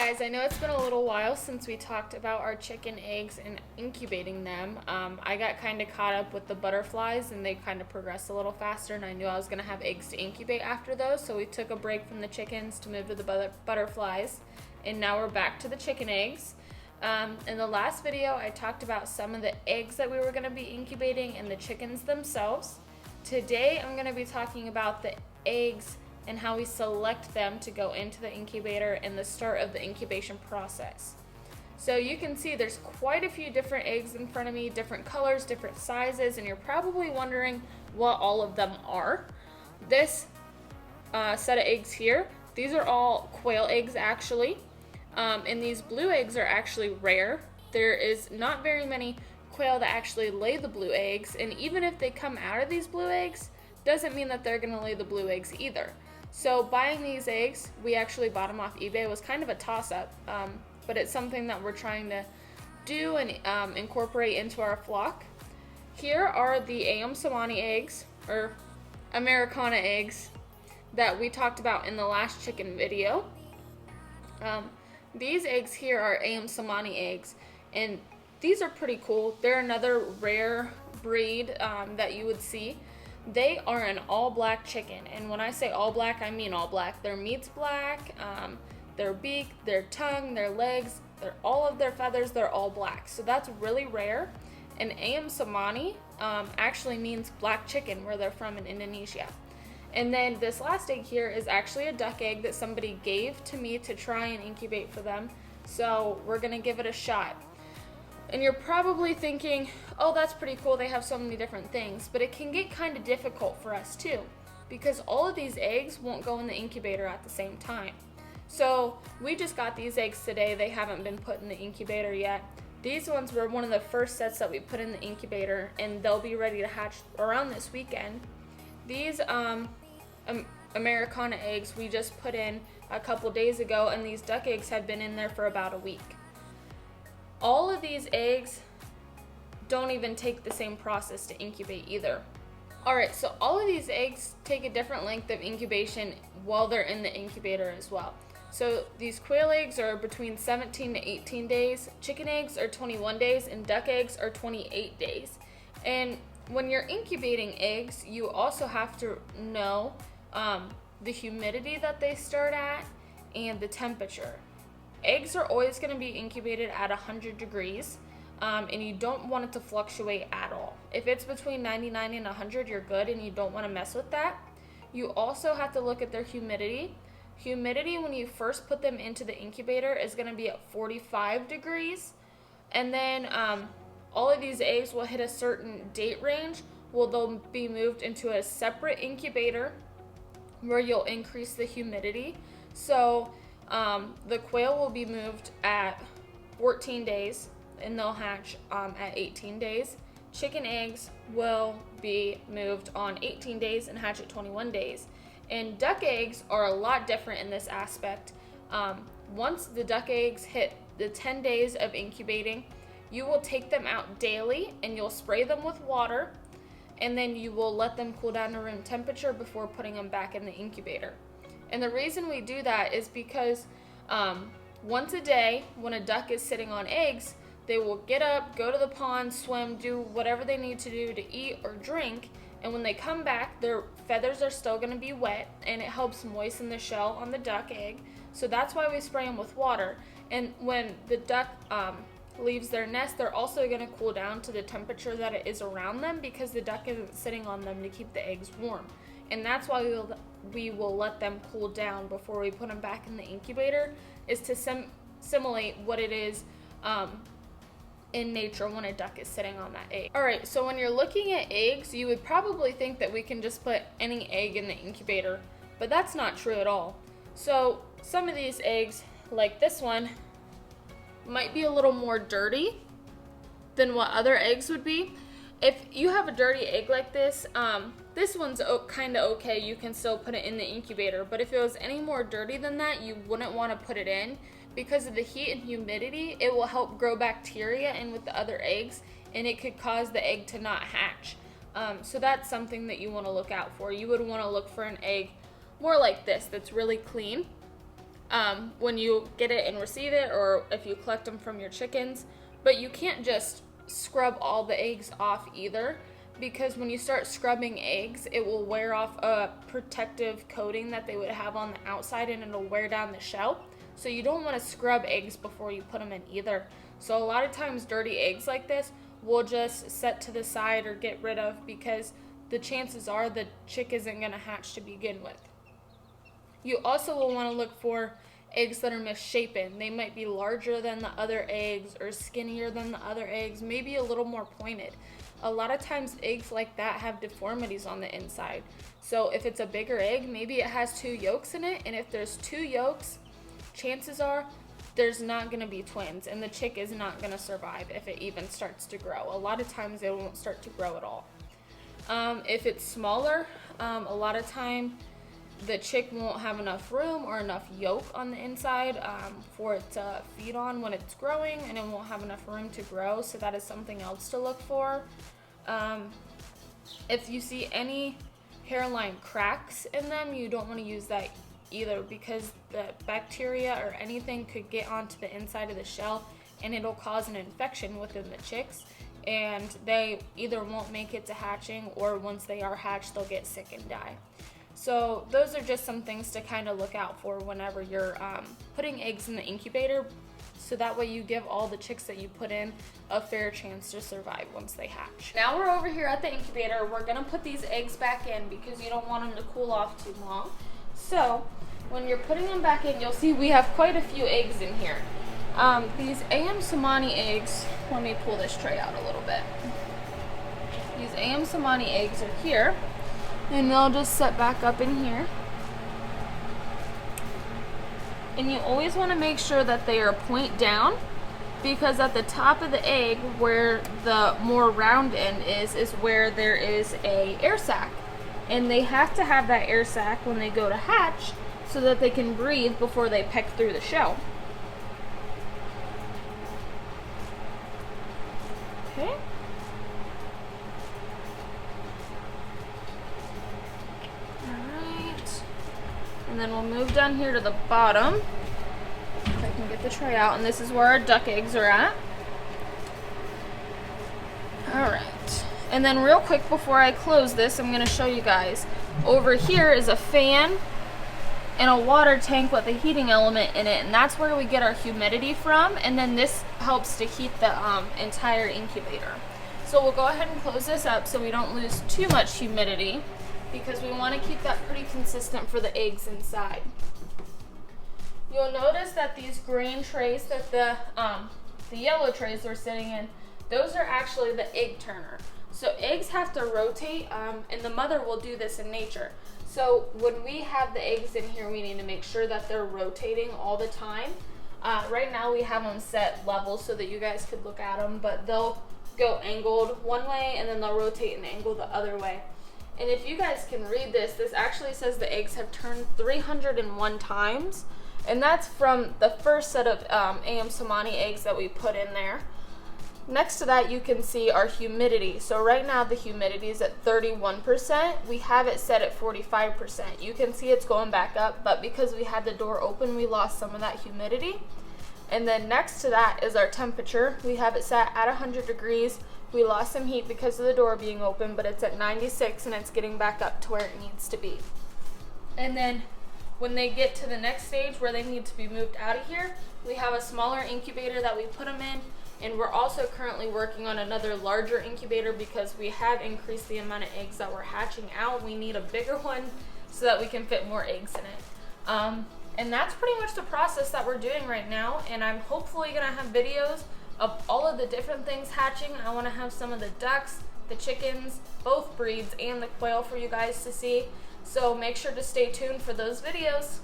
guys, I know it's been a little while since we talked about our chicken eggs and incubating them. I got kind of caught up with the butterflies and they kind of progressed a little faster, and I knew I was going to have eggs to incubate after those, so we took a break from the chickens to move to the butterflies, and now we're back to the chicken eggs. In the last video, I talked about some of the eggs that we were going to be incubating and the chickens themselves. Today, I'm going to be talking about the eggs and how we select them to go into the incubator and the start of the incubation process. So you can see there's quite a few different eggs in front of me, different colors, different sizes, and you're probably wondering what all of them are. This set of eggs here, these are all quail eggs actually, and these blue eggs are actually rare. There is not very many quail that actually lay the blue eggs, and even if they come out of these blue eggs, doesn't mean that they're going to lay the blue eggs either. So buying these eggs, we actually bought them off eBay. It was kind of a toss-up, but it's something that we're trying to do and incorporate into our flock. Here are the Somani eggs, or Americana eggs, that we talked about in the last chicken video. These eggs here are Somani eggs, and these are pretty cool. They're another rare breed that you would see. They are an all-black chicken, and when I say all black, I mean all black. Their meat's black, their beak, their tongue, their legs, all of their feathers, they're all black. So that's really rare. And Somani actually means black chicken, where they're from in Indonesia. And then this last egg here is actually a duck egg that somebody gave to me to try and incubate for them. So we're gonna give it a shot. And you're probably thinking, oh, that's pretty cool, they have so many different things, but it can get kind of difficult for us too, because all of these eggs won't go in the incubator at the same time. So we just got these eggs today. They haven't been put in the incubator yet. These ones were one of the first sets that we put in the incubator, and they'll be ready to hatch around this weekend. These Americana eggs we just put in a couple days ago, and these duck eggs have been in there for about a week. All of these eggs don't even take the same process to incubate either. Alright, so all of these eggs take a different length of incubation while they're in the incubator as well. So these quail eggs are between 17 to 18 days, chicken eggs are 21 days, and duck eggs are 28 days. And when you're incubating eggs, you also have to know the humidity that they start at and the temperature. Eggs are always going to be incubated at 100 degrees, and you don't want it to fluctuate at all. If it's between 99 and 100, you're good, and you don't want to mess with that. You also have to look at their humidity. Humidity when you first put them into the incubator is going to be at 45 degrees, and then all of these eggs will hit a certain date range where they'll be moved into a separate incubator where you'll increase the humidity. So the quail will be moved at 14 days and they'll hatch at 18 days. Chicken eggs will be moved on 18 days and hatch at 21 days. And duck eggs are a lot different in this aspect. Once the duck eggs hit the 10 days of incubating, you will take them out daily and you'll spray them with water, and then you will let them cool down to room temperature before putting them back in the incubator. And the reason we do that is because once a day, when a duck is sitting on eggs, they will get up, go to the pond, swim, do whatever they need to do to eat or drink, and when they come back, their feathers are still going to be wet, and it helps moisten the shell on the duck egg. So that's why we spray them with water. And when the duck leaves their nest, they're also going to cool down to the temperature that it is around them, because the duck isn't sitting on them to keep the eggs warm. And that's why we will let them cool down before we put them back in the incubator, is to simulate what it is in nature when a duck is sitting on that egg. Alright, so when you're looking at eggs, you would probably think that we can just put any egg in the incubator, but that's not true at all. So some of these eggs, like this one, might be a little more dirty than what other eggs would be. If you have a dirty egg like this, this one's kind of okay, you can still put it in the incubator, but if it was any more dirty than that, you wouldn't want to put it in. Because of the heat and humidity, it will help grow bacteria in with the other eggs, and it could cause the egg to not hatch. So that's something that you want to look out for. You would want to look for an egg more like this, that's really clean. when you get it and receive it, or if you collect them from your chickens. But you can't just scrub all the eggs off either, because when you start scrubbing eggs, it will wear off a protective coating that they would have on the outside, and it'll wear down the shell. So you don't want to scrub eggs before you put them in either. So a lot of times dirty eggs like this we'll just set to the side or get rid of, because the chances are the chick isn't going to hatch to begin with. You also will want to look for eggs that are misshapen. They might be larger than the other eggs or skinnier than the other eggs, maybe a little more pointed. A lot of times eggs like that have deformities on the inside. So if it's a bigger egg, maybe it has 2 yolks in it, and if there's 2 yolks, chances are there's not going to be twins, and the chick is not going to survive if it even starts to grow. A lot of times it won't start to grow at all. If it's smaller, a lot of time the chick won't have enough room or enough yolk on the inside for it to feed on when it's growing, and it won't have enough room to grow, so that is something else to look for. If you see any hairline cracks in them, you don't want to use that either, because the bacteria or anything could get onto the inside of the shell, and it'll cause an infection within the chicks, and they either won't make it to hatching, or once they are hatched, they'll get sick and die. So those are just some things to kind of look out for whenever you're putting eggs in the incubator, so that way you give all the chicks that you put in a fair chance to survive once they hatch. Now we're over here at the incubator. We're gonna put these eggs back in because you don't want them to cool off too long. So when you're putting them back in, you'll see we have quite a few eggs in here. These AM Somani eggs, let me pull this tray out a little bit. These AM Somani eggs are here, and they'll just set back up in here. And you always want to make sure that they are point down, because at the top of the egg, where the more round end is where there is a air sac. And they have to have that air sac when they go to hatch so that they can breathe before they peck through the shell. Okay. Alright. And then we'll move down here to the bottom. If I can get the tray out. And this is where our duck eggs are at. Alright. And then real quick before I close this, I'm going to show you guys. Over here is a fan and a water tank with a heating element in it, and that's where we get our humidity from, and then this helps to heat the entire incubator. So we'll go ahead and close this up so we don't lose too much humidity, because we want to keep that pretty consistent for the eggs inside. You'll notice that these green trays that the yellow trays we're sitting in, those are actually the egg turner. So eggs have to rotate, and the mother will do this in nature. So when we have the eggs in here, we need to make sure that they're rotating all the time. Right now we have them set level so that you guys could look at them, but they'll go angled one way and then they'll rotate and angle the other way. And if you guys can read this, this actually says the eggs have turned 301 times, and that's from the first set of AM Somani eggs that we put in there. Next to that, you can see our humidity. So right now the humidity is at 31%. We have it set at 45%. You can see it's going back up, but because we had the door open, we lost some of that humidity. And then next to that is our temperature. We have it set at 100 degrees. We lost some heat because of the door being open, but it's at 96 and it's getting back up to where it needs to be. And then when they get to the next stage where they need to be moved out of here, we have a smaller incubator that we put them in. And we're also currently working on another larger incubator because we have increased the amount of eggs that we're hatching out. We need a bigger one so that we can fit more eggs in it. And that's pretty much the process that we're doing right now. And I'm hopefully going to have videos of all of the different things hatching. I want to have some of the ducks, the chickens, both breeds, and the quail for you guys to see. So make sure to stay tuned for those videos.